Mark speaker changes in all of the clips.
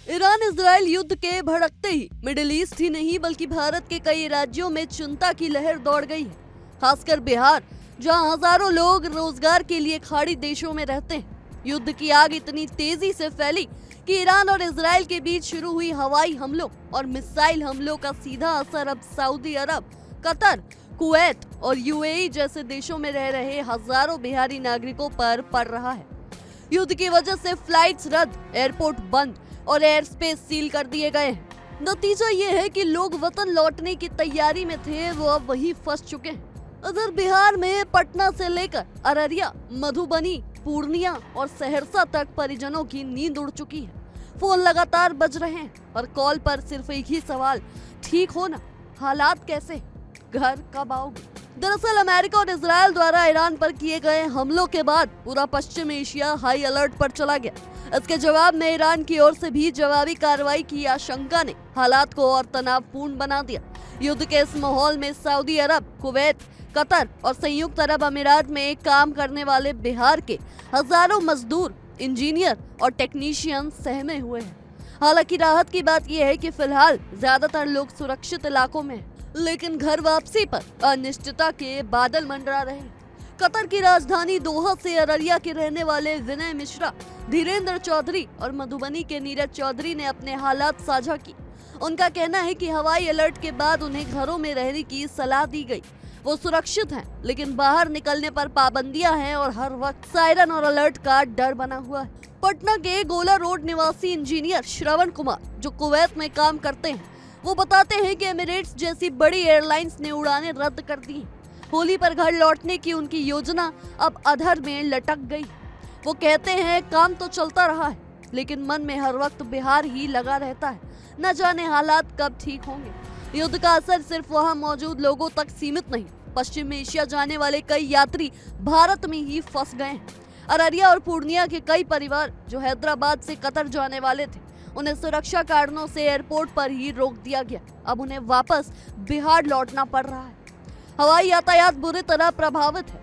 Speaker 1: Iran Israel युद्ध के भड़कते ही middle east ही नहीं बल्कि भारत के कई राज्यों में चिंता की लहर दौड़ गई है। खासकर बिहार, जहां हजारों लोग रोजगार के लिए खाड़ी देशों में रहते हैं। युद्ध की आग इतनी तेजी से फैली कि ईरान और इजराइल के बीच शुरू हुई हवाई हमलों और मिसाइल हमलों का सीधा असर अब सऊदी अरब, कतर, कुवैत और यूएई जैसे देशों में रह रहे हजारों बिहारी नागरिकों पर पड़ रहा है। युद्ध की वजह से फ्लाइट्स रद्द, एयरपोर्ट बंद और एयर स्पेस सील कर दिए गए हैं। नतीजा ये है कि लोग वतन लौटने की तैयारी में थे, वो अब वहीं फंस चुके हैं। उधर बिहार में पटना से लेकर अररिया, मधुबनी, पूर्णिया और सहरसा तक परिजनों की नींद उड़ चुकी है। फोन लगातार बज रहे हैं और कॉल पर सिर्फ एक ही सवाल, ठीक हो ना? हालात कैसे? घर कब आओगे? दरअसल अमेरिका और इजराइल द्वारा ईरान पर किए गए हमलों के बाद पूरा पश्चिम एशिया हाई अलर्ट पर चला गया। इसके जवाब में ईरान की ओर से भी जवाबी कार्रवाई की आशंका ने हालात को और तनावपूर्ण बना दिया। युद्ध के इस माहौल में सऊदी अरब, कुवैत, कतर और संयुक्त अरब अमीरात में काम करने वाले बिहार के हजारों मजदूर, इंजीनियर और टेक्नीशियन सहमे हुए हैं। हालांकि राहत की बात यह है कि फिलहाल ज्यादातर लोग सुरक्षित इलाकों में हैं, लेकिन घर वापसी पर अनिश्चितता के बादल मंडरा रहे हैं। कतर की राजधानी दोहा से अररिया के रहने वाले विनय मिश्रा, धीरेन्द्र चौधरी और मधुबनी के नीरज चौधरी ने अपने हालात साझा की। उनका कहना है कि हवाई अलर्ट के बाद उन्हें घरों में रहने की सलाह दी गई। वो सुरक्षित हैं, लेकिन बाहर निकलने पर पाबंदियां हैं और हर वक्त सायरन और अलर्ट का डर बना हुआ है। पटना के गोला रोड निवासी इंजीनियर श्रवण कुमार, जो कुवैत में काम करते हैं, वो बताते हैं कि एमिरेट्स जैसी बड़ी एयरलाइंस ने उड़ानें रद्द कर दी। होली पर घर लौटने की उनकी योजना अब अधर में लटक गई। वो कहते हैं काम तो चलता रहा है, लेकिन मन में हर वक्त बिहार ही लगा रहता है। न जाने हालात कब ठीक होंगे। युद्ध का असर सिर्फ वहां मौजूद लोगों तक सीमित नहीं, पश्चिम एशिया जाने वाले कई यात्री भारत में ही फंस गए हैं। अररिया और पूर्णिया के कई परिवार जो हैदराबाद से कतर जाने वाले थे, उन्हें सुरक्षा कारणों से एयरपोर्ट पर ही रोक दिया गया। अब उन्हें वापस बिहार लौटना पड़ रहा है। हवाई यातायात बुरी तरह प्रभावित है।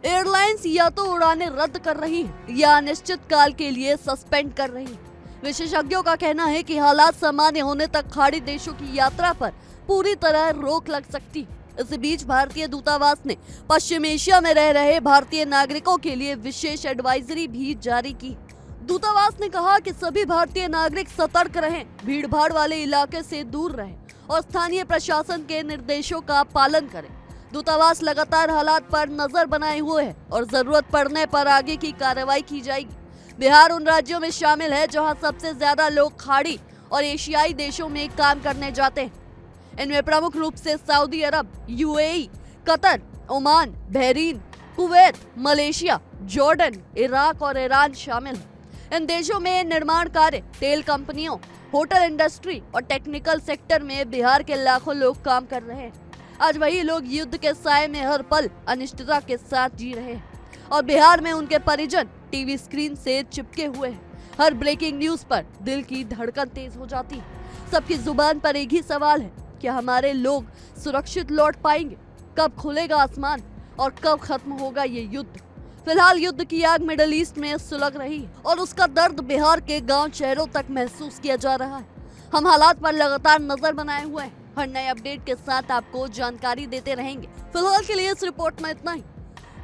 Speaker 1: एयरलाइंस या तो उड़ानें रद्द कर रही है या अनिश्चित काल के लिए सस्पेंड कर रही है। विशेषज्ञों का कहना है कि हालात सामान्य होने तक खाड़ी देशों की यात्रा पर पूरी तरह रोक लग सकती है। इस बीच भारतीय दूतावास ने पश्चिम एशिया में रह रहे भारतीय नागरिकों के लिए विशेष एडवाइजरी भी जारी की। दूतावास ने कहा कि सभी भारतीय नागरिक सतर्क रहें, भीड़भाड़ वाले इलाके से दूर रहें और स्थानीय प्रशासन के निर्देशों का पालन करें। दूतावास लगातार हालात पर नजर बनाए हुए है और जरूरत पड़ने पर आगे की कार्रवाई की जाएगी। बिहार उन राज्यों में शामिल है जहां सबसे ज्यादा लोग खाड़ी और एशियाई देशों में काम करने जाते हैं। इनमें प्रमुख रूप से Saudi Arab, UAE, Qatar, Oman, Bahrain, Kuwait, Malaysia, Jordan, Iraq और ईरान शामिल है। इन देशों में निर्माण कार्य, तेल कंपनियों, होटल इंडस्ट्री और टेक्निकल सेक्टर में बिहार के लाखों लोग काम कर रहे हैं। आज वही लोग युद्ध के साए में हर पल अनिश्चितता के साथ जी रहे हैं और बिहार में उनके परिजन टीवी स्क्रीन से चिपके हुए हैं। हर ब्रेकिंग न्यूज पर दिल की धड़कन तेज हो जाती है। सबकी जुबान पर एक ही सवाल है, क्या हमारे लोग सुरक्षित लौट पाएंगे? कब खुलेगा आसमान और कब खत्म होगा ये युद्ध? फिलहाल युद्ध की आग मिडिल ईस्ट में सुलग रही है और उसका दर्द बिहार के गांव शहरों तक महसूस किया जा रहा है। हम हालात पर लगातार नजर बनाए हुए हैं। हर नए अपडेट के साथ आपको जानकारी देते रहेंगे। फिलहाल के लिए इस रिपोर्ट में इतना ही।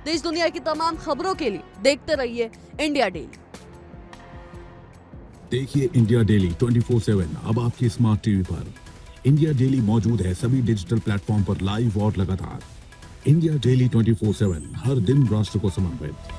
Speaker 1: देश दुनिया की तमाम खबरों के लिए देखते रहिए इंडिया डेली।
Speaker 2: देखिए इंडिया डेली 24/7 अब आपके स्मार्ट टीवी पर। इंडिया डेली मौजूद है सभी डिजिटल प्लेटफॉर्म पर लाइव और लगातार। इंडिया डेली 24/7 हर दिन राष्ट्र को समर्पित।